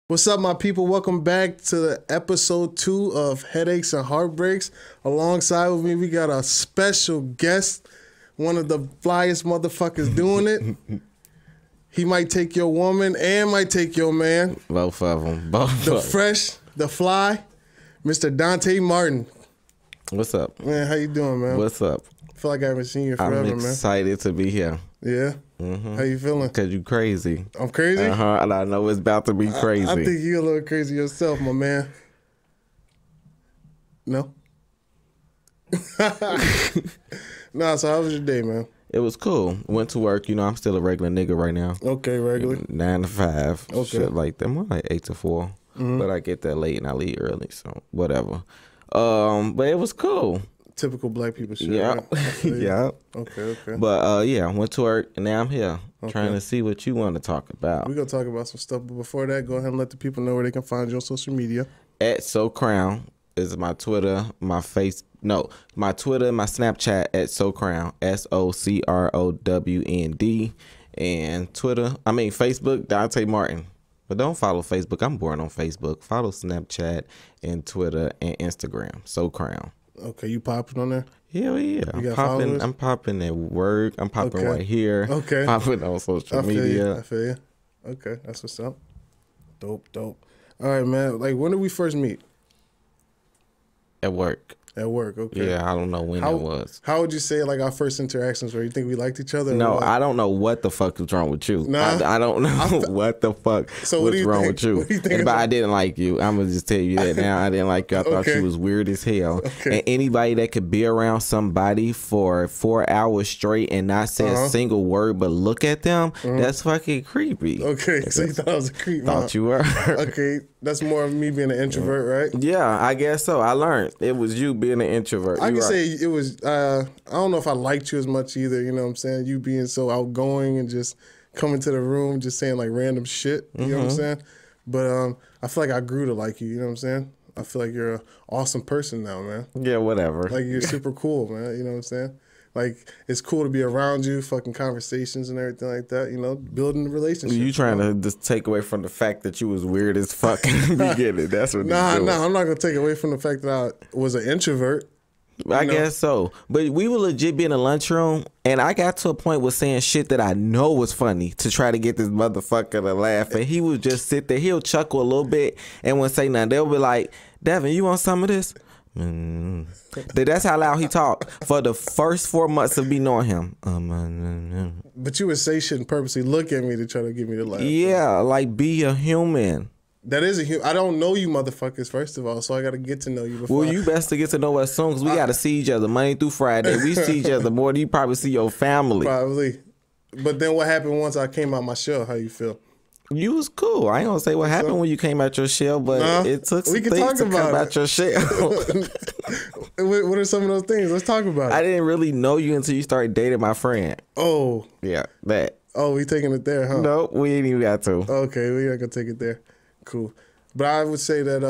What's up, my people? Welcome back to the episode 2 of Headaches and Heartbreaks. Alongside with me, we got a special guest, one of the flyest motherfuckers doing it. He might take your woman and might take your man. Both of them. Both The of them. fresh, the fly, Mr. Donta Martin. What's up? Man, how you doing, man? What's up? I feel like I haven't seen you forever, I'm excited to be here. man. Yeah? How you feeling? Because you crazy. I'm crazy? And I know it's about to be crazy. I think you're a little crazy yourself, my man. No? Nah, so how was your day, man? It was cool. Went to work. You know, I'm still a regular nigga right now. Okay, regular. 9 to 5. Okay. Shit like that. More like 8 to 4. But I get there late and I leave early, so whatever. But it was cool. Typical black people shit. Yeah. Right? Yeah. Okay. But yeah, I went to work and now I'm here trying to see what you want to talk about. We're going to talk about some stuff, but before that, go ahead and let the people know where they can find you on social media. @SoCrown is my Twitter, my Twitter, my Snapchat @SoCrown, SoCrownd, and Facebook, Donta Martin. But don't follow Facebook. I'm boring on Facebook. Follow Snapchat and Twitter and Instagram, SoCrown. Okay, you popping on there? Hell yeah. I'm popping at work. I'm popping right here. Okay. Popping on social media. I feel you. Okay, that's what's up. Dope. All right, man. Like, when did we first meet? At work. At work, okay. Yeah, I don't know when it was. How would you say, like, our first interactions were? You think we liked each other? No, what? I don't know what the fuck was wrong with you. Nah. I don't know what the fuck was wrong with you. What do you think But I didn't like you. I'm going to just tell you that now. I didn't like you. I thought you was weird as hell. Okay. And anybody that could be around somebody for 4 hours straight and not say a single word but look at them, that's fucking creepy. Okay, so you thought I was a creep, Thought you were. Okay, that's more of me being an introvert, right? Yeah, I guess so. I learned. It was you being an introvert. I can say it was, I don't know if I liked you as much either, you know what I'm saying? You being so outgoing and just coming to the room, just saying like random shit, you know what I'm saying? But I feel like I grew to like you know what I'm saying? I feel like you're an awesome person now, man. Yeah, whatever. Like, you're super cool, man, you know what I'm saying? Like, it's cool to be around you, fucking conversations and everything like that, you know, building a relationship. You trying to just take away from the fact that you was weird as fuck in the beginning. That's what Nah, you're doing. I'm not going to take away from the fact that I was an introvert. I guess so. But we would legit be in the lunchroom, and I got to a point with saying shit that I know was funny to try to get this motherfucker to laugh. And he would just sit there. He'll chuckle a little bit and wouldn't say nothing. They'll be like, Devon, you want some of this? That's how loud he talked for the first 4 months of me knowing him. But you would say shit and purposely look at me to try to get me to laugh. Yeah, like be a human. That is a human. I don't know you motherfuckers, first of all, so I got to get to know you before. Well, you best to get to know us soon, because we got to see each other Monday through Friday. We see each other more than you probably see your family. Probably. But then what happened once I came out my shell? How you feel? You was cool. I ain't gonna say what happened when you came out your shell, but it took some things to come out your shell. What are some of those things? Let's talk about it. I didn't really know you until you started dating my friend. Oh. Yeah, that. Oh, we taking it there, huh? Nope, we ain't even got to. Okay, we ain't gonna take it there. Cool. But I would say that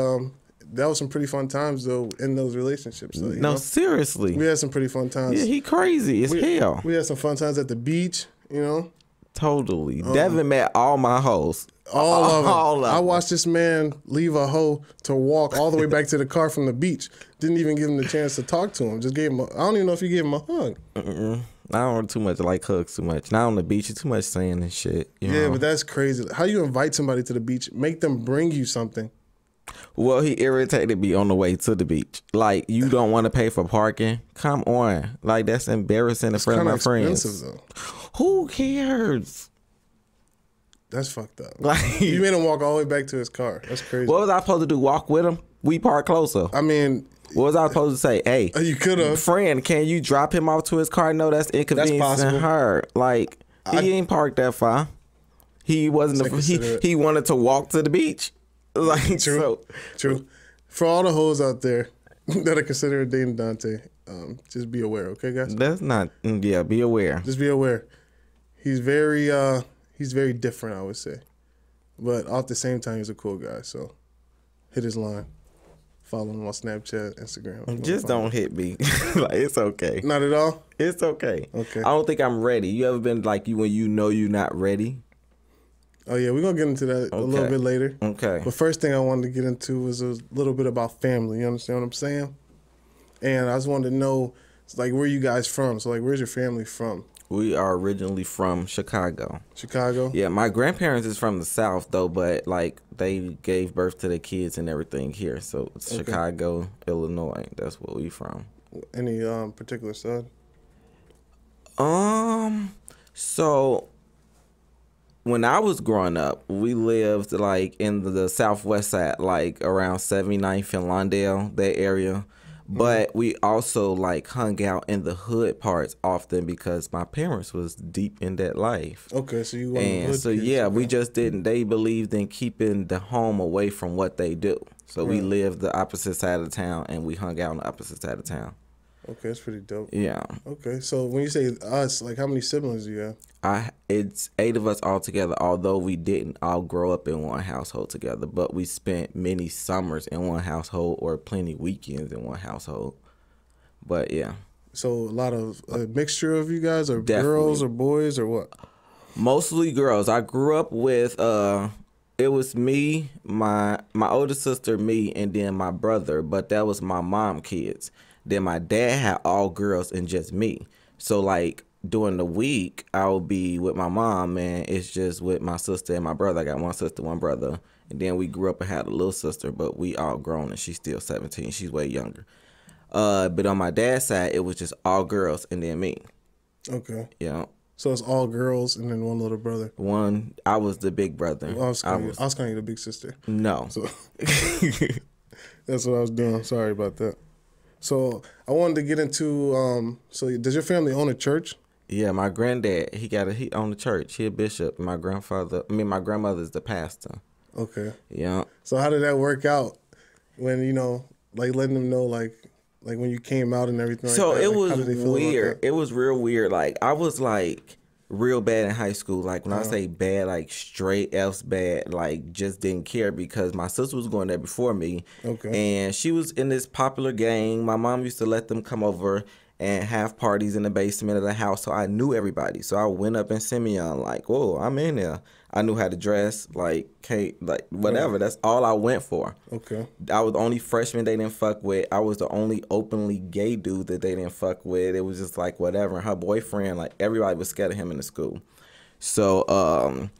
that was some pretty fun times, though, in those relationships. Though, no, seriously. We had some pretty fun times. Yeah, he crazy as hell. We had some fun times at the beach, you know? Totally. Devon met all my hoes. All of them. All of them. I watched this man leave a hoe to walk all the way back to the car from the beach. Didn't even give him the chance to talk to him. Just gave him I don't even know if you gave him a hug. I don't too much like hugs too much. Not on the beach. It's too much saying and shit. You know? But that's crazy. How you invite somebody to the beach, make them bring you something? Well, he irritated me on the way to the beach. Like, you don't want to pay for parking? Come on. Like, that's embarrassing in front of my friends. Though. Who cares? That's fucked up. Like, you made him walk all the way back to his car. That's crazy. What was I supposed to do? Walk with him? We park closer. I mean, what was I supposed to say? Hey, you could have. Friend, can you drop him off to his car? No, that's inconveniencing her. Like, he ain't parked that far. He wasn't. He wanted to walk to the beach. Like, True. For all the hoes out there that are considering dating Donta, just be aware, okay, guys? That's not. Yeah, be aware. Just be aware. He's very different, I would say, but at the same time, he's a cool guy. So, hit his line. Follow him on Snapchat, Instagram. Just don't hit me. Like, it's okay. Not at all? It's okay. Okay. I don't think I'm ready. You ever been like you when you know you're not ready? Oh yeah, we're gonna get into that a little bit later. Okay. But first thing I wanted to get into was a little bit about family. You understand what I'm saying? And I just wanted to know, like, where you guys from? So, like, where's your family from? We are originally from Chicago. Chicago? Yeah, my grandparents is from the South, though, but, like, they gave birth to their kids and everything here. So, it's Chicago, Illinois. That's where we from. Any particular side? So, when I was growing up, we lived, like, in the southwest side, like, around 79th and Lawndale, that area. But we also like hung out in the hood parts often because my parents was deep in that life. Okay, so you want hood so kids, yeah, okay. we just didn't. They believed in keeping the home away from what they do. So we lived the opposite side of town and we hung out on the opposite side of town. Okay, that's pretty dope. Yeah. Okay, so when you say us, like how many siblings do you have? It's 8 of us all together, although we didn't all grow up in one household together, but we spent many summers in one household or plenty weekends in one household. But yeah. So a lot of a mixture of you guys, or Definitely. girls or boys or what? Mostly girls. I grew up with it was me, my older sister, me, and then my brother, but that was my mom kids. Then my dad had all girls and just me. So like during the week, I would be with my mom, and it's just with my sister and my brother. I got one sister, one brother. And then we grew up and had a little sister, but we all grown, and she's still 17. She's way younger. But on my dad's side, it was just all girls and then me. Okay. Yeah. So it's all girls and then one little brother. I was the big brother. Well, I was calling you the big sister. No. So that's what I was doing. Sorry about that. So I wanted to get into so does your family own a church? Yeah, my granddad, he owned the church. He a bishop. My grandmother's the pastor. Okay. Yeah. So how did that work out when, like letting them know like when you came out and everything like so that? it Like, was how did they feel weird. about that? It was real weird. Like I was like real bad in high school. Like when I say bad, like straight F's bad, like just didn't care because my sister was going there before me. Okay. And she was in this popular gang. My mom used to let them come over and have parties in the basement of the house. So I knew everybody. So I went up in Simeon like, whoa, I'm in there. I knew how to dress, like whatever. That's all I went for. Okay. I was the only freshman they didn't fuck with. I was the only openly gay dude that they didn't fuck with. It was just like whatever. And her boyfriend, like everybody was scared of him in the school. So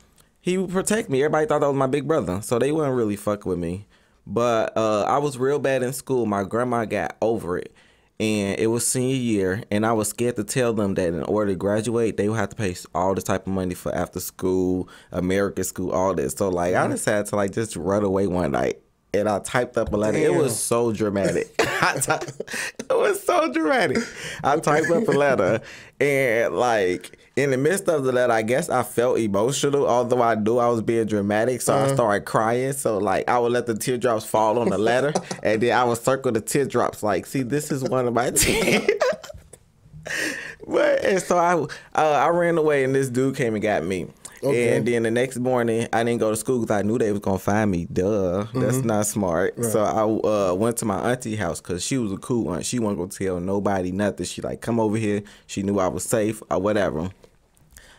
he would protect me. Everybody thought that was my big brother. So they wouldn't really fuck with me. But I was real bad in school. My grandma got over it. And it was senior year, and I was scared to tell them that in order to graduate, they would have to pay all this type of money for after school, American school, all this. So, like, I decided to, like, just run away one night, and I typed up a letter. Damn. It was so dramatic. It was so dramatic. I typed up a letter, and, like, in the midst of the letter, I guess I felt emotional, although I knew I was being dramatic, so I started crying. So, like, I would let the teardrops fall on the letter, and then I would circle the teardrops, like, see, this is one of my tears. And so I ran away, and this dude came and got me. Okay. And then the next morning, I didn't go to school because I knew they was going to find me. Duh. That's not smart. Right. So I went to my auntie house because she was a cool aunt. She wasn't going to tell nobody nothing. She like, come over here. She knew I was safe or whatever.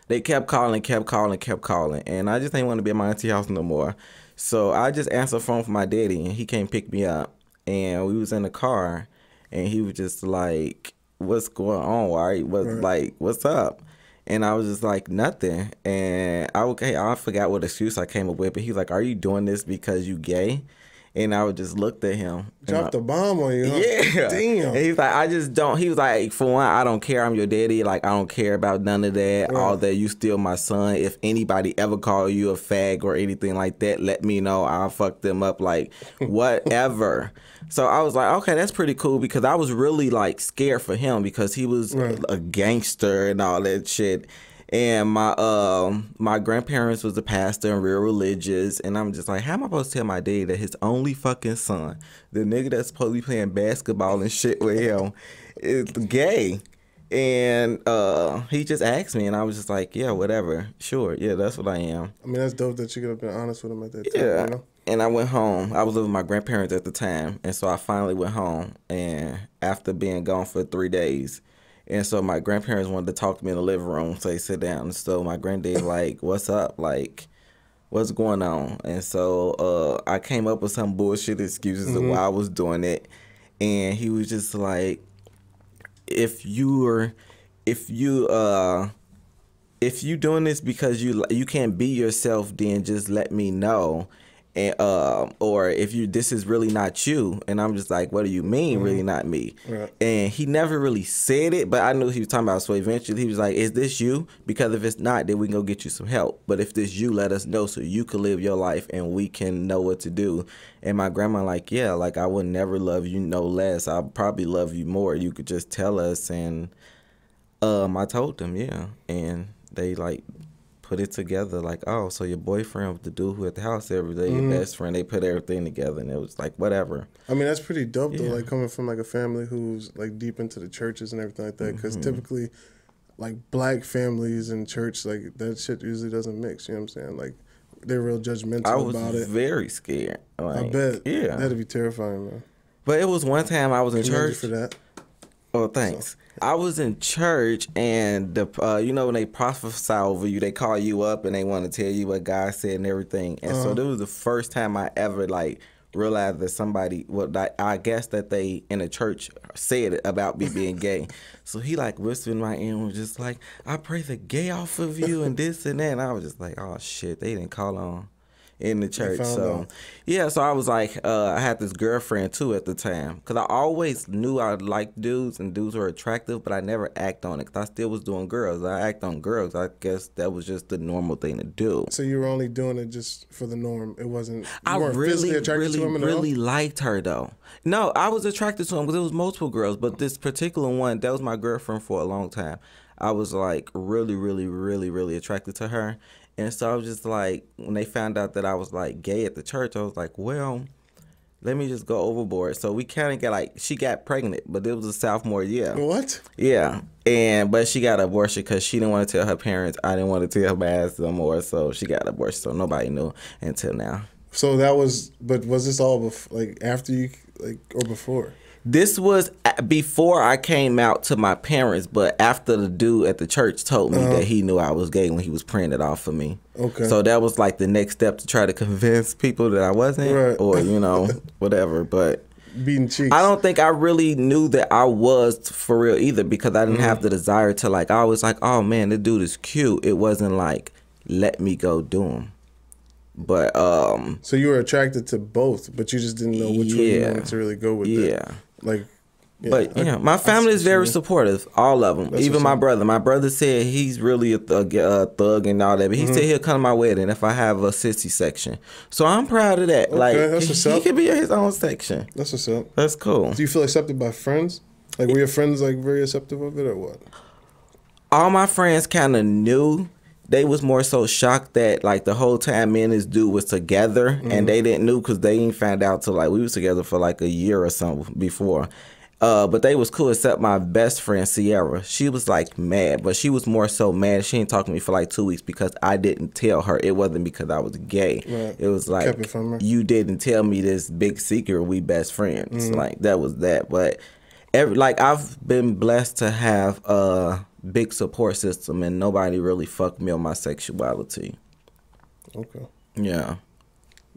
They kept calling. And I just didn't want to be at my auntie house no more. So I just answered the phone for my daddy, and he came pick me up. And we was in the car, and he was just like, what's going on, Wari? What's up? And I was just like, nothing. And I forgot what excuse I came up with, but he was like, are you doing this because you gay? And I would just looked at him. Dropped the bomb on you, huh? Yeah. Damn. And he's like, I just don't. He was like, for one, I don't care. I'm your daddy. Like, I don't care about none of that. Right. All that. You still my son. If anybody ever call you a fag or anything like that, let me know. I'll fuck them up. Like, whatever. So I was like, okay, that's pretty cool because I was really like scared for him because he was a gangster and all that shit. And my grandparents was a pastor and real religious, and I'm just like, how am I supposed to tell my dad that his only fucking son, the nigga that's supposed to be playing basketball and shit with him, is gay? And he just asked me, and I was just like, yeah, whatever, sure, yeah, that's what I am. I mean, that's dope that you could have been honest with him at that time. Yeah. You know? And I went home. I was living with my grandparents at the time, and so I finally went home. And after being gone for 3 days, and so my grandparents wanted to talk to me in the living room, so they sit down. So my granddad like, "What's up?" Like, what's going on? And so I came up with some bullshit excuses of why I was doing it. And he was just like, if you doing this because you can't be yourself, then just let me know. And or if this is really not you. And I'm just like, what do you mean really not me? Right. And he never really said it, but I knew he was talking about. So eventually he was like, is this you? Because if it's not, then we can go get you some help. But if this you, let us know so you can live your life and we can know what to do. And my grandma like, yeah, like I would never love you no less. I'll probably love you more. You could just tell us. And I told them, yeah. And they like put it together like, oh, so your boyfriend was the dude who at the house every day, your best friend. They put everything together, and it was like, whatever. I mean, that's pretty dope, though, like, coming from, like, a family who's, like, deep into the churches and everything like that, because typically, like, black families and church, like, that shit usually doesn't mix, you know what I'm saying? Like, they're real judgmental about it. I was very scared. Like, I bet. Yeah. That'd be terrifying, man. But it was one time I was in church. For that. Oh, thanks. So. I was in church, and the you know when they prophesy over you, they call you up and they want to tell you what God said and everything. And so that was the first time I ever like realized that somebody, I guess that they in the church said it about me being gay. So he like whispered in my ear and was just like, I pray the gay off of you and this and that. And I was just like, oh shit, they didn't call on in the church. So yeah, so I was like, I had this girlfriend too at the time, because I always knew I liked dudes and dudes were attractive, but I never act on it because I still was doing girls. I act on girls. I guess that was just the normal thing to do. So you were only doing it just for the norm. It wasn't. I really liked her though. No, I was attracted to him because it was multiple girls, but this particular one, that was my girlfriend for a long time. I was like really attracted to her. And so I was just like, when they found out that I was like gay at the church, I was like, well, let me just go overboard. So we kind of got like, she got pregnant, but it was a sophomore year. What? Yeah. But she got an abortion because she didn't want to tell her parents. I didn't want to tell my ass no more. So she got an abortion. So nobody knew until now. So that was, but was this all like after you, like, or before? This was before I came out to my parents, but after the dude at the church told me that he knew I was gay when he was praying it off for me. Okay. So that was like the next step to try to convince people that I wasn't, or, you know, whatever. But beating cheeks. I don't think I really knew that I was for real either, because I didn't have the desire to, like, I was like, oh man, the dude is cute. It wasn't like, let me go do him. But so you were attracted to both, but you just didn't know which one you wanted to really go with. Like, but yeah, my family is very supportive, all of them. Even my brother. My brother said he's really a thug and all that, but he said he'll come to my wedding if I have a sissy section. So I'm proud of that. Okay, like, he could be in his own section. That's what's up. That's cool. Do you feel accepted by friends? Like, were your friends like very accepting of it or what? All my friends kind of knew. They was more so shocked that like the whole time me and this dude was together, and they didn't know because they didn't find out till like we was together for like a year or something before. But they was cool except my best friend Sierra. She was like mad, but she was more so mad. She didn't talk to me for like 2 weeks because I didn't tell her. It wasn't because I was gay. Right. It was like, you didn't tell me this big secret. We best friends. Like that was that. But like I've been blessed to have big support system, and nobody really fucked me on my sexuality. Okay. Yeah.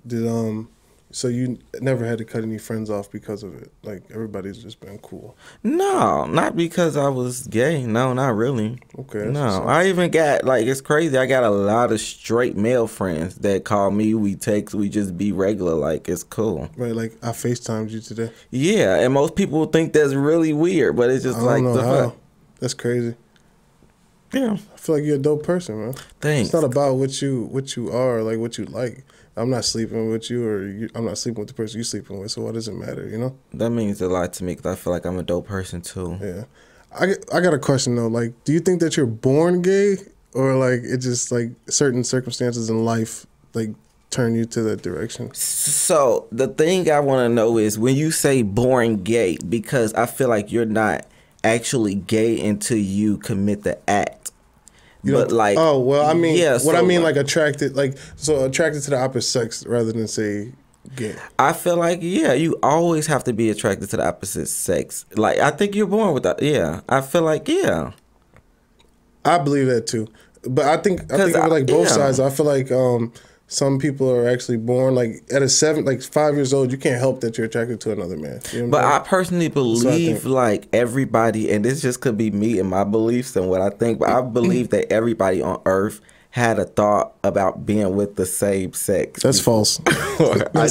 Did so you never had to cut any friends off because of it? Like everybody's just been cool? No, not because I was gay. No, not really. Okay. No, I even got like, it's crazy. I got a lot of straight male friends that call me. We text. We just be regular. Like it's cool. Right. Like I FaceTimed you today. Yeah, and most people think that's really weird, but it's just like the fuck. That's crazy. Yeah, I feel like you're a dope person, man. Thanks. It's not about what you are, like what you like. I'm not sleeping with you, or I'm not sleeping with the person you're sleeping with. So what does it matter, you know? That means a lot to me because I feel like I'm a dope person too. Yeah, I got a question though. Like, do you think that you're born gay, or like it just like certain circumstances in life like turn you to that direction? So the thing I want to know is when you say born gay, because I feel like you're not actually gay until you commit the act. But like, oh well, I mean, yeah. What I mean, like attracted to the opposite sex rather than say gay. I feel like you always have to be attracted to the opposite sex. Like I think you're born with that. Yeah, I feel like I believe that too, but I think of it like both sides. I feel like some people are actually born like at a 5 years old. You can't help that you're attracted to another man. You know but I personally believe like everybody, and this just could be me and my beliefs and what I think, but I believe that everybody on Earth had a thought about being with the same sex. That's false. I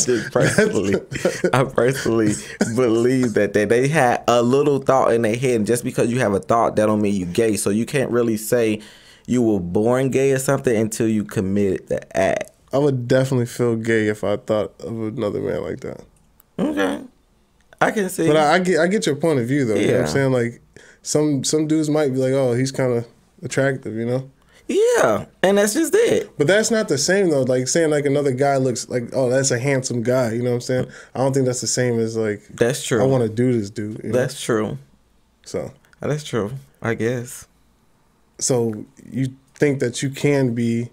personally believe that they had a little thought in their head, and just because you have a thought, that don't mean you gay. So you can't really say you were born gay or something until you committed the act. I would definitely feel gay if I thought of another man like that. Okay, I can see. But I get your point of view though. Yeah. You know what I'm saying? Like some dudes might be like, oh, he's kind of attractive, you know? Yeah, and that's just it. But that's not the same though. Like saying like another guy looks like, oh, that's a handsome guy. You know what I'm saying? I don't think that's the same as like. That's true. I want to do this dude. You know? That's true. So. That's true. I guess. So you think that you can be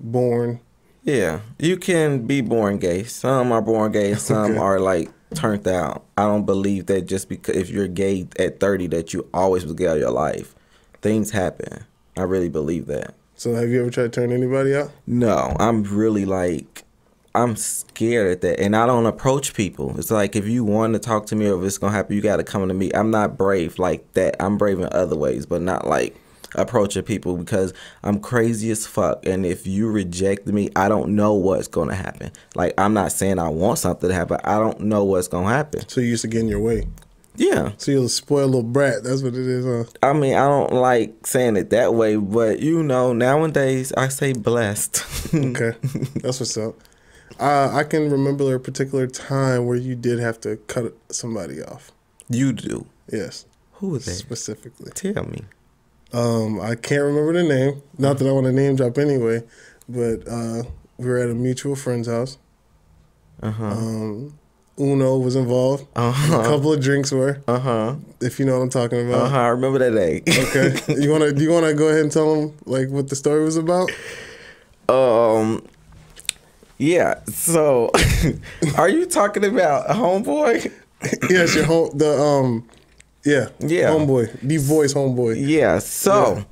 born? Yeah, you can be born gay. Some are born gay, some are like turned out. I don't believe that just because if you're gay at 30 that you always was gay all your life. Things happen. I really believe that. So have you ever tried to turn anybody out? No, I'm really like, I'm scared at that. And I don't approach people. It's like if you want to talk to me or if it's going to happen, you got to come to me. I'm not brave like that. I'm brave in other ways, but not like approaching people because I'm crazy as fuck. And if you reject me, I don't know what's going to happen. Like, I'm not saying I want something to happen. I don't know what's going to happen. So you used to get in your way? Yeah. So you're a spoiled little brat. That's what it is, huh? I mean, I don't like saying it that way, but you know, nowadays I say blessed. Okay. That's what's up. I can remember a particular time where you did have to cut somebody off. You do? Yes. Who was that? Specifically. Tell me. I can't remember the name. Not that I want to name drop anyway, but we were at a mutual friend's house. Uno was involved. A couple of drinks were. If you know what I'm talking about. I remember that day. Okay. Do you wanna go ahead and tell them like what the story was about? Yeah. So, are you talking about a homeboy? Yes, your homeboy, the voice homeboy. Yeah. So,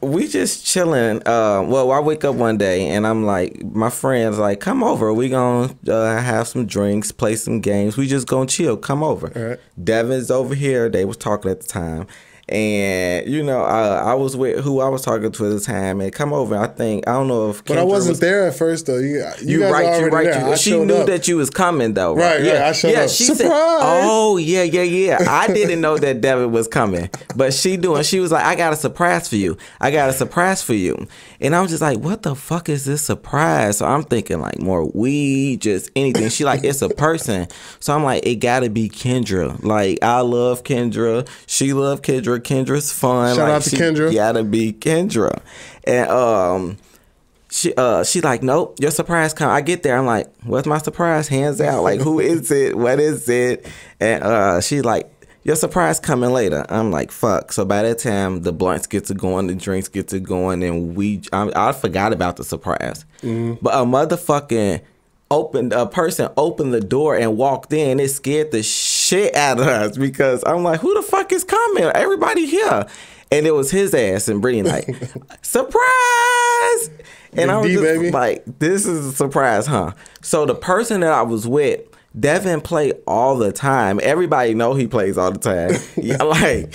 we just chilling. Well, I wake up one day and I'm like, my friend's like, come over. We gonna have some drinks, play some games. We just gonna chill. Come over. All right. Devon's over here. They was talking at the time. And, you know, I was with who I was talking to at the time. And come over. I don't know if Kendra But I wasn't there at first, though. You guys right. were already there. She knew that you was coming, though. Right, yeah. I showed up. She Surprise! said, oh, yeah. I didn't know that Devon was coming. But she was like, I got a surprise for you. And I was just like, what the fuck is this surprise? So I'm thinking like more weed, just anything. She like, it's a person. So I'm like, it gotta be Kendra. Like, I love Kendra. She love Kendra. Kendra's fun. Shout out to Kendra. Gotta be Kendra. And she like, nope, your surprise come. I get there, I'm like, what's my surprise? Hands out. Like, who is it? What is it? And she like, your surprise coming later. I'm like, fuck. So by that time, the blunts get to going, the drinks get to going, and I forgot about the surprise. But a person opened the door and walked in. It scared the shit out of us because I'm like, who the fuck is coming? Everybody here. And it was his ass, and Brittany like, surprise! And I was just like, this is a surprise, huh? So the person that I was with, Devon play all the time. Everybody know he plays all the time. Yeah, like,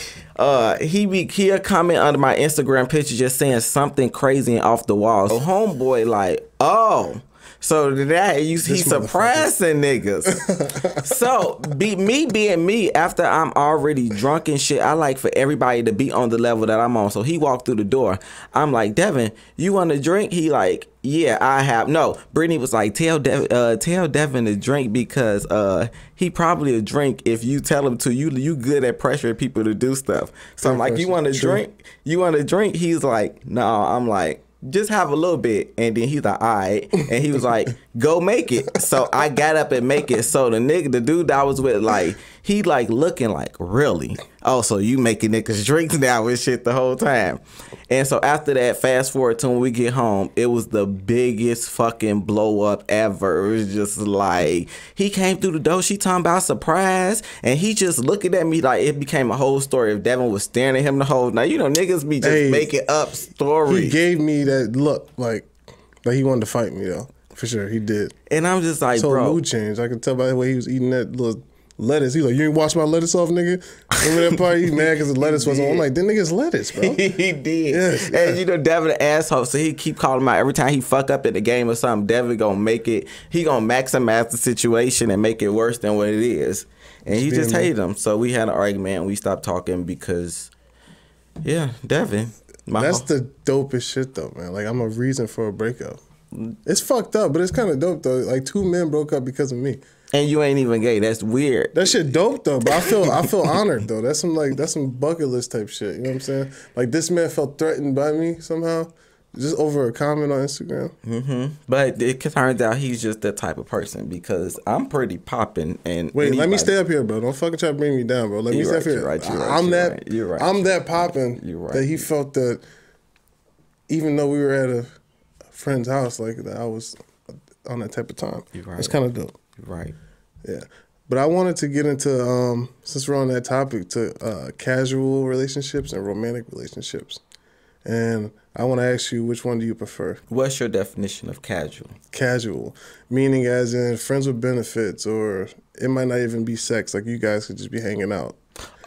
he'll comment under my Instagram picture just saying something crazy and off the wall. So homeboy like, oh. So that he's surprising niggas. So me being me, after I'm already drunk and shit, I like for everybody to be on the level that I'm on. So he walked through the door. I'm like, Devon, you want a drink? He like, yeah, I have. No, Brittany was like, tell Devon to drink because he probably a drink if you tell him to. You good at pressuring people to do stuff. So I'm like, you want a drink? You want a drink? He's like, no. I'm like, just have a little bit. And then he's like, all right. And he was like, go make it. So I got up and make it. So the dude that I was with, like, he like looking like, really? Oh, so you making niggas drinks now and shit the whole time. And so after that, fast forward to when we get home, it was the biggest fucking blow up ever. It was just like, he came through the door, she talking about surprise, and he just looking at me like it became a whole story. If Devon was staring at him the whole night, you know, niggas be just making up stories. He gave me that look like he wanted to fight me though. For sure, he did. And I'm just like, So bro. mood change. I could tell by the way he was eating that little lettuce. He like, you ain't wash my lettuce off, nigga? Remember that part? He mad because the lettuce wasn't on. I'm like, that nigga's lettuce, bro. He did. Yes, and you know, Devin the asshole, so he keep calling him out every time he fuck up at the game or something. Devin gonna make it, he gonna maximize the situation and make it worse than what it is. And he just hated him. So we had an argument and we stopped talking because, yeah, Devin. That's the dopest shit though, man. Like, I'm a reason for a breakup. It's fucked up, but it's kind of dope though. Like, 2 men broke up because of me. And you ain't even gay. That's weird. That shit dope though, but I feel honored though. That's some bucket list type shit. You know what I'm saying? Like, this man felt threatened by me somehow, just over a comment on Instagram. Mm-hmm. But it turns out he's just that type of person because I'm pretty popping. And wait, let me stay up here, bro. Don't fucking try to bring me down, bro. Let me stay up here. I'm that popping that he felt that even though we were at a friend's house, like that I was on that type of time. It's kind of dope. Right. Yeah. But I wanted to get into, since we're on that topic, to casual relationships and romantic relationships. And I want to ask you, which one do you prefer? What's your definition of casual? Casual, meaning as in friends with benefits, or it might not even be sex. Like, you guys could just be hanging out.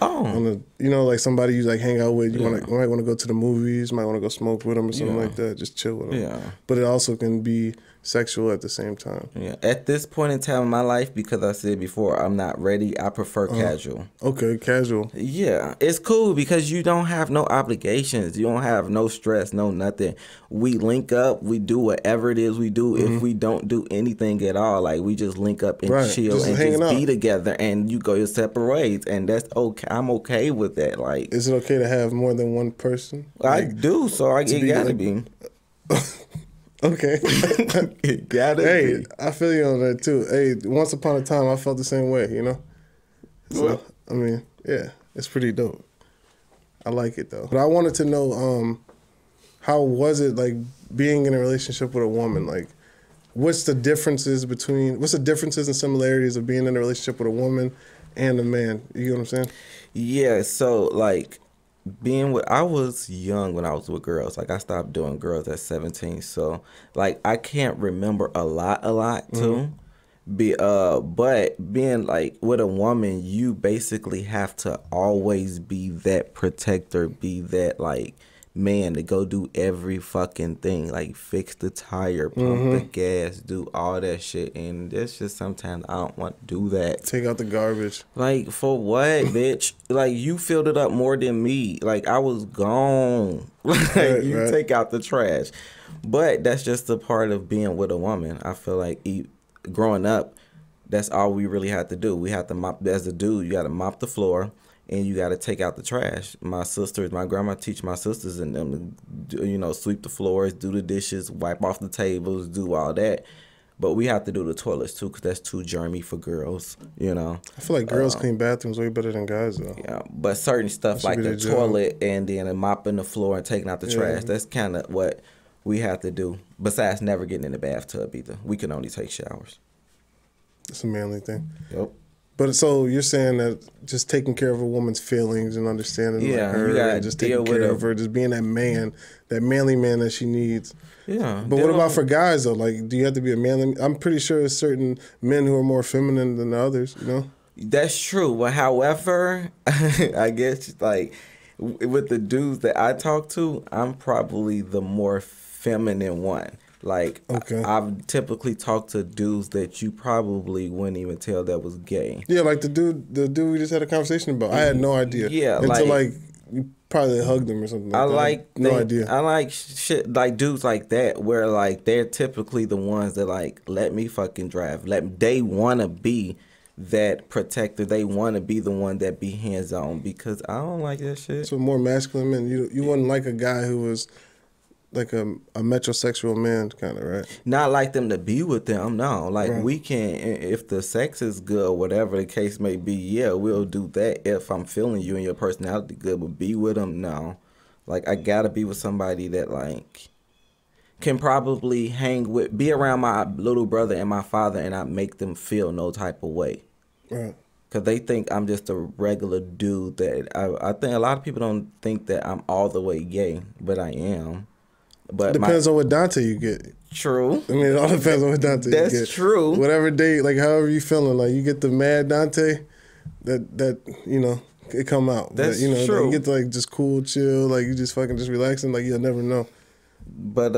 Oh. You know, like somebody you like hang out with. You might want to go to the movies, might want to go smoke with them or something like that. Just chill with them. Yeah. But it also can be sexual at the same time. Yeah. At this point in time in my life, because I said before, I'm not ready. I prefer casual. Okay, casual. Yeah. It's cool because you don't have no obligations. You don't have no stress, no nothing. We link up. We do whatever it is we do. If we don't do anything at all, like we just link up and chill just and hanging just out. be together and you go your separate ways. And that's okay. I'm okay with that. Like, Is it okay to have more than one person? I do, so it gotta be. Okay. It gotta be. I feel you on that too. Hey, once upon a time, I felt the same way, you know? So, I mean, yeah, it's pretty dope. I like it though. But I wanted to know, how was it like being in a relationship with a woman? Like, what's the differences and similarities of being in a relationship with a woman and a man? You know what I'm saying? Yeah, so like I was young when I was with girls. Like I stopped doing girls at 17. So like I can't remember a lot too. But being like with a woman, you basically have to always be that protector, be that like man to go do every fucking thing, like fix the tire, pump the gas, do all that shit. And that's just sometimes I don't want to do that. Take out the garbage. Like, for what, bitch? Like, you filled it up more than me. Like, I was gone. Like, you take out the trash. But that's just a part of being with a woman. I feel like growing up, that's all we really had to do. We had to mop, as a dude, you got to mop the floor. And you got to take out the trash. My grandma teach my sisters and them, sweep the floors, do the dishes, wipe off the tables, do all that. But we have to do the toilets too, because that's too germy for girls, you know. I feel like girls clean bathrooms way better than guys though. Yeah, but certain stuff like the toilet and then mopping the floor and taking out the trash, that's kind of what we have to do. Besides never getting in the bathtub either. We can only take showers. It's a manly thing. Yep. But so you're saying that just taking care of a woman's feelings and understanding her, and just taking care of her, just being that man, that manly man that she needs. Yeah. But what about for guys though? Like, do you have to be a manly? I'm pretty sure there's certain men who are more feminine than others. You know. That's true. But however, I guess like with the dudes that I talk to, I'm probably the more feminine one. Like, I've typically talked to dudes that you probably wouldn't even tell that was gay. Yeah, like the dude we just had a conversation about. I had no idea. Yeah, until like you probably hugged him or something like that. No idea. I like shit like dudes like that where like they're typically the ones that like let me fucking drive. They wanna be that protector. They wanna be the one that be hands on because I don't like that shit. So more masculine men. You wouldn't like a guy who was like a metrosexual man, kind of, right? Not like them to be with them, no. Like, we can, if the sex is good, whatever the case may be, yeah, we'll do that if I'm feeling you and your personality good. But be with them, no. Like, I gotta be with somebody that, like, can probably be around my little brother and my father and not make them feel no type of way. Right. Because they think I'm just a regular dude that, I think a lot of people don't think that I'm all the way gay, but I am. But depends on what Donta you get. True. I mean, it all depends on what Donta you get. That's true. Whatever day, like however you feeling, like you get the mad Donta, that you know, it come out. That's but, you know, true. you get to like just cool, chill, like you just fucking just relaxing, like you'll never know. But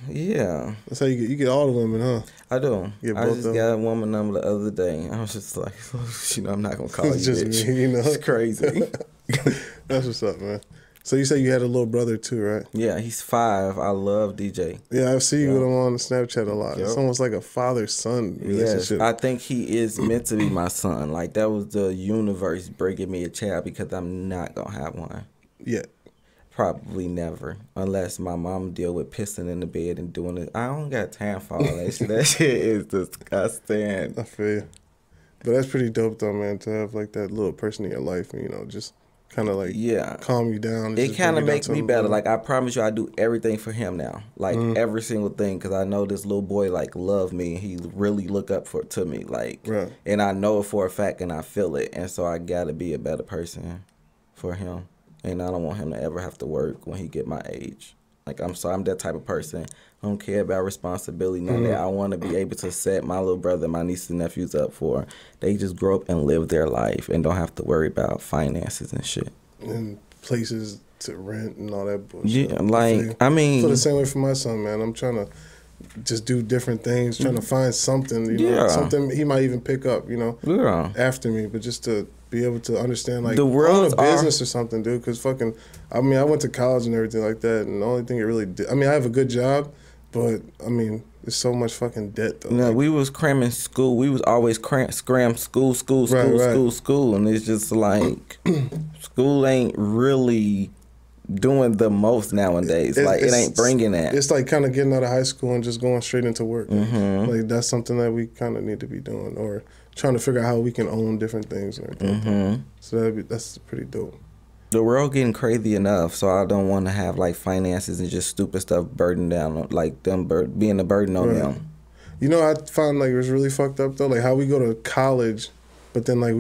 yeah. That's how you get all the women, huh? I do. Get I both just of got a woman number the other day. I was just like, you know, I'm not gonna call you It's just bitch. me, you know. It's crazy. That's what's up, man. So you said you had a little brother too, right? Yeah, he's 5. I love DJ. Yeah, I see you with him on Snapchat a lot. Yep. It's almost like a father-son relationship. Yes, I think he is meant to be my son. Like that was the universe bringing me a child because I'm not gonna have one. Yeah. Probably never, unless my mom deal with pissing in the bed and doing it. I don't got time for all that shit. That shit is disgusting. I feel you. But that's pretty dope though, man, to have like that little person in your life and, you know, just kind of like calm you down. It kind of makes me better. Like I promise you, I do everything for him now. Like every single thing, because I know this little boy like love me. And he really look up to me. Like, and I know it for a fact, and I feel it, and so I gotta be a better person for him. And I don't want him to ever have to work when he get my age. Like I'm that type of person. I don't care about responsibility, none of that. I want to be able to set my little brother, my nieces and nephews up for. They just grow up and live their life and don't have to worry about finances and shit. And places to rent and all that bullshit. Yeah, like, I mean. I feel the same way for my son, man. I'm trying to just do different things, trying to find something, you know, something he might even pick up, you know, after me, but just to be able to understand, like, the world a business or something, dude, because fucking, I mean, I went to college and everything like that, and the only thing it really did, I mean, I have a good job, but, I mean, there's so much fucking debt, though. No, like, we was cramming school. We was always scram school, and it's just like, school ain't really doing the most nowadays. Like, it ain't bringing that. It's like kind of getting out of high school and just going straight into work. Like, that's something that we kind of need to be doing, or trying to figure out how we can own different things and everything. So that's pretty dope. The world getting crazy enough, so I don't want to have like finances and just stupid stuff burden down, like them being a burden on them. You know, I found like it was really fucked up though, like how we go to college, but then like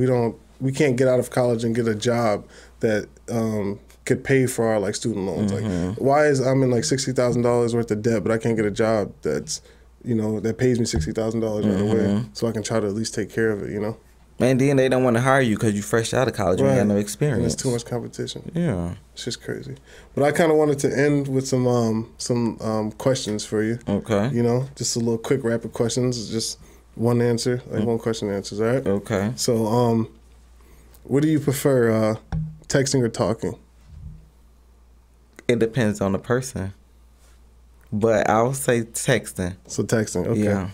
we can't get out of college and get a job that could pay for our like student loans. Like, why is I'm in like $60,000 worth of debt, but I can't get a job that's, you know, that pays me $60,000 right away, so I can try to at least take care of it, you know. And then they don't want to hire you because you fresh out of college and you have no experience. And there's too much competition. Yeah, it's just crazy. But I kind of wanted to end with some questions for you. Okay. You know, just a little quick rapid questions, just one answer, like one question answers. All right. Okay. So, what do you prefer, texting or talking? It depends on the person, but I would say texting. So texting. Okay. Yeah.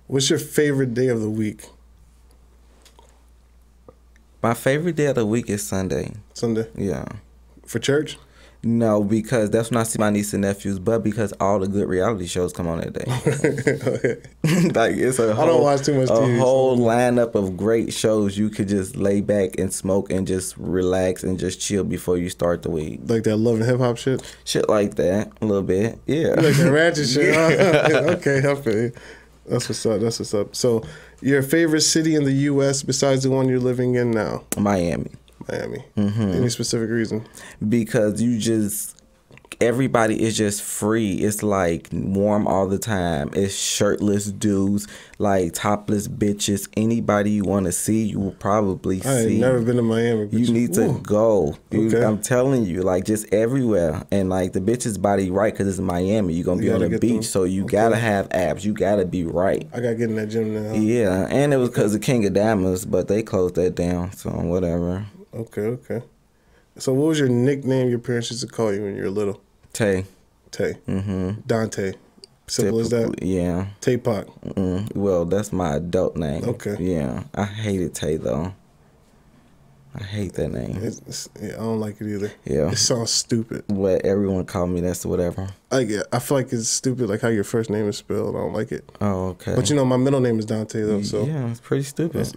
What's your favorite day of the week? My favorite day of the week is Sunday. Sunday? Yeah. For church? No, because that's when I see my nieces and nephews, but because all the good reality shows come on that day. Like it's I don't watch too much TV. A whole lineup of great shows you could just lay back and smoke and just relax and just chill before you start the week. Like that Love and Hip Hop shit? Shit like that, a little bit, yeah. Like that ratchet shit? Okay, I feel you. That's what's up, that's what's up. So, your favorite city in the U.S. besides the one you're living in now? Miami. Miami. Any specific reason? Because everybody is just free. It's like warm all the time. It's shirtless dudes, like topless bitches. Anybody you want to see, you will probably see. I ain't never been to Miami. You need to go. Okay. I'm telling you, like just everywhere. And like the bitch's body right because it's Miami. You're going to be on the beach, so you got to have abs. You got to be right. I got to get in that gym now. Yeah, and it was because of King of Diamonds, but they closed that down, so whatever. Okay. So what was your nickname your parents used to call you when you were little? Tay. Dante. Simple as that? Yeah. Tay Pac. Well, that's my adult name. Okay. Yeah. I hated Tay, though. I hate that name. I don't like it either. Yeah. It sounds stupid. What everyone called me, that's whatever. I feel like it's stupid, like how your first name is spelled. I don't like it. Oh, okay. But you know, my middle name is Dante, though, so. Yeah, it's pretty stupid.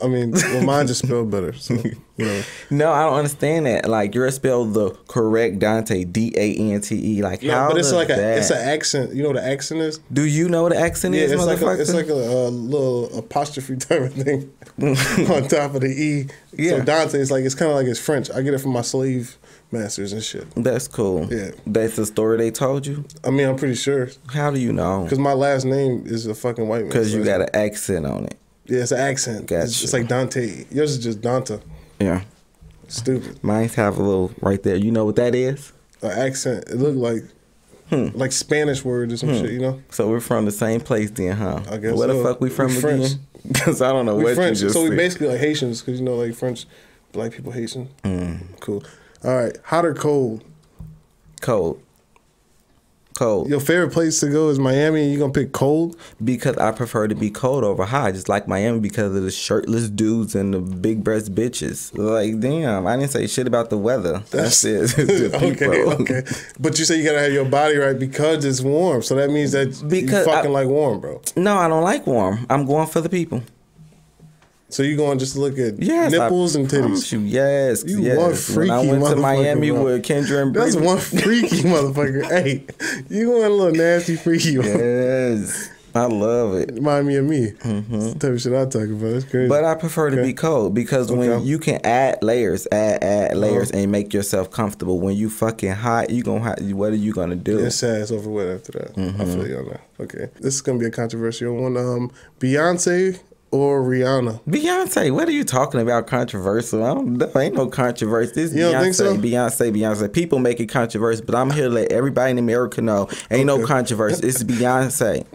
I mean, well, mine just spelled better. So, you know. No, I don't understand that. Like, you're spelled the correct Dante, Dante. Like, No, how but it's does like that? it's an accent. You know what an accent is? Do you know what the accent is, it's motherfucker? like a little apostrophe type of thing on top of the E. Yeah. So Dante is it's kind of like it's French. I get it from my slave masters and shit. That's cool. Yeah. That's the story they told you? I mean, I'm pretty sure. How do you know? Because my last name is a fucking white man. Because you got an accent on it. Yeah, it's an accent. Gotcha. It's like Dante. Yours is just Donta. Yeah. Stupid. Mine's have a little right there. You know what that is? An accent. It looked like Spanish word or some shit, you know? So we're from the same place then, huh? I guess Where so. the fuck we from We again? French. Because I don't know We what French. you just So we said. basically like Haitians because, you know, like French, black people Haitian. Mm. Cool. All right. Hot or cold? Cold. Cold. Your favorite place to go is Miami and you're going to pick cold? Because I prefer to be cold over hot. I just like Miami because of the shirtless dudes and the big breast bitches. Like, damn, I didn't say shit about the weather. That's it. Okay. But you say you got to have your body right because it's warm. So that means that you fucking like warm, bro. No, I don't like warm. I'm going for the people. So you going just to look at Yes, nipples and titties? Yes, You yes. one freaky When I went to motherfucker, Miami bro. with Kendra and That's Bree. one freaky motherfucker. Hey, you going a little nasty freaky. Yes, I love it. Remind me of me. That's the type of shit I talk about. That's crazy. But I prefer to be cold because when you can add layers and make yourself comfortable. When you fucking hot, you gonna what are you gonna do? It's sad. It's over with after that. I feel you on that. Okay, this is gonna be a controversial one. Beyonce or Rihanna? Beyonce, what are you talking about? Controversial? Ain't no controversy. This You don't Beyonce, think so? Beyonce. People make it controversial, but I'm here to let everybody in America know ain't no controversy. It's Beyonce.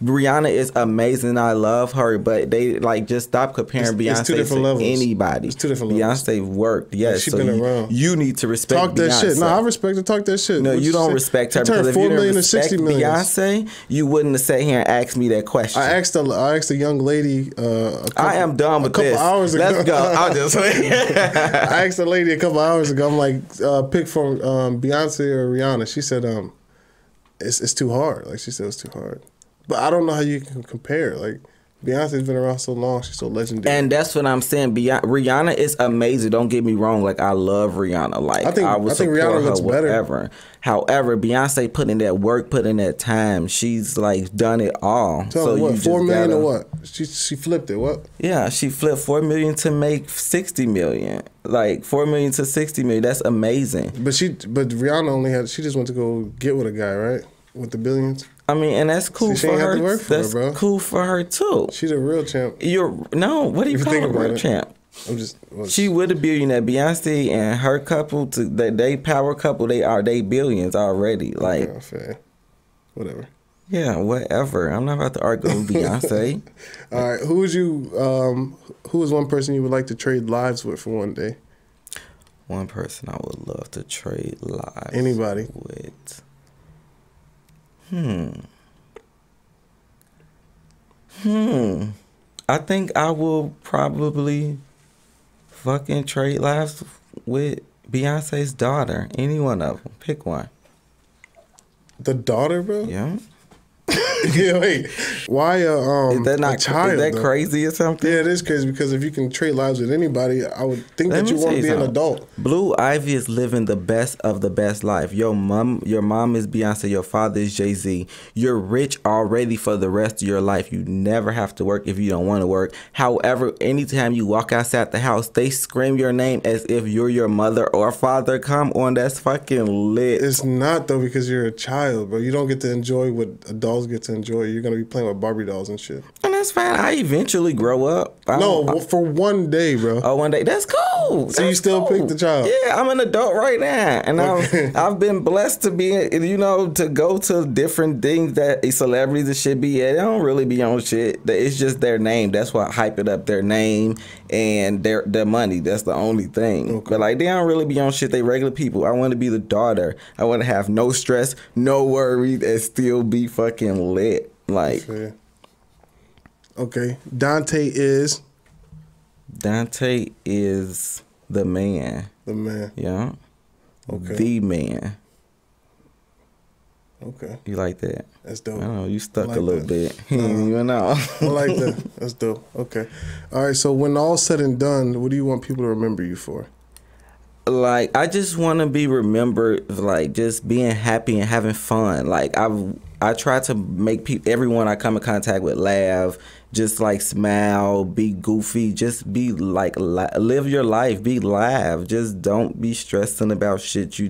Rihanna is amazing. I love her, but they just stop comparing Beyonce it's two different to levels. anybody. It's two different levels. Beyonce worked, yes. She's so been around. You need to respect Talk that Beyonce. shit. No, I respect her. Talk that shit. No, What you don't say? respect her She turned because if 4 you didn't million to respect 60 million. Beyonce, you wouldn't have sat here and asked me that question. I asked a young lady. I am done with this. A couple hours ago. Let's go. I'll just I asked a lady a couple hours ago. I'm like, pick from Beyonce or Rihanna. She said, it's too hard. Like she said, it's too hard. But I don't know how you can compare. Like Beyonce's been around so long. She's so legendary. And that's what I'm saying. Rihanna is amazing. Don't get me wrong. Like I love Rihanna. Like I think Rihanna looks better. Whatever. However, Beyonce put in that work, put in that time. She's done it all. Tell me what, 4 million or what? She flipped it. What? Yeah, she flipped 4 million to make 60 million. Like 4 million to 60 million. That's amazing. But Rihanna only had. She just went to go get with a guy, right? With the billions. I mean, and that's cool she for ain't her. have to work for That's her, bro. cool for her too. She's a real champ. What do you call a real champ? I'm just. She with a billionaire. Beyonce and her couple, they power couple. They billions already. Like, yeah, fair. Whatever. Yeah, whatever. I'm not about to argue with Beyonce. All right, who is one person you would like to trade lives with for one day? One person I would love to trade lives. Anybody with. I think I will probably fucking trade lives with Beyonce's daughter. Any one of them. Pick one. The daughter, bro? Yeah. Yeah, wait. Why is that not a child? Is that though? crazy or something? Yeah, it is crazy because if you can trade lives with anybody, I would think that you want to be an adult. Blue Ivy is living the best of the best life. Your mom is Beyonce. Your father is Jay-Z. You're rich already for the rest of your life. You never have to work if you don't want to work. However, anytime you walk outside the house, they scream your name as if you're your mother or father. Come on, that's fucking lit. It's not though because you're a child, bro. You don't get to enjoy what adults get to enjoy. You're gonna be playing with Barbie dolls and shit. And that's fine. I eventually grow up. For one day, bro. Oh, one day. That's cool. So you still pick the child? Yeah, I'm an adult right now, and I've been blessed to be, to go to different things that celebrities that should be at. They don't really be on shit. It's just their name. That's why I hype it up. Their name and their money. That's the only thing. Okay. But they don't really be on shit. They regular people. I want to be the daughter. I want to have no stress, no worries, and still be fucking lit. Fair. Okay, Dante is the man. The man. Yeah. Okay. The man. Okay. You like that? That's dope. I don't know, you stuck like a little bit. He didn't even know. I like that. That's dope. Okay. All right, so when all's said and done, what do you want people to remember you for? Like, I just want to be remembered, like, just being happy and having fun. Like, I try to make everyone I come in contact with laugh, just like smile, be goofy, just be like live your life, be live. Just don't be stressing about shit you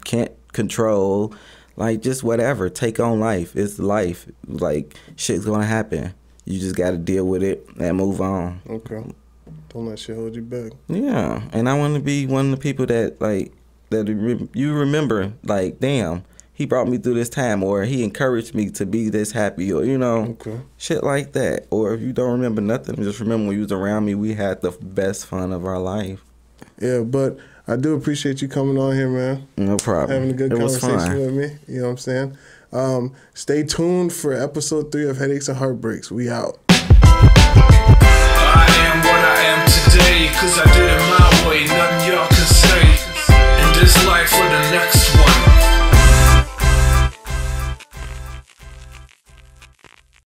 can't control. Like, just whatever, take on life. It's life. Like, shit's gonna happen. You just gotta deal with it and move on. Okay. Don't let shit hold you back. Yeah, and I want to be one of the people that you remember, like, damn, he brought me through this time, or he encouraged me to be this happy, or, you know, shit like that. Or if you don't remember nothing, just remember when you was around me, we had the best fun of our life. Yeah, but I do appreciate you coming on here, man. No problem. Having a good conversation with me. You know what I'm saying? Stay tuned for episode 3 of Headaches and Heartbreaks. We out. I am what I am today, 'cause I didn't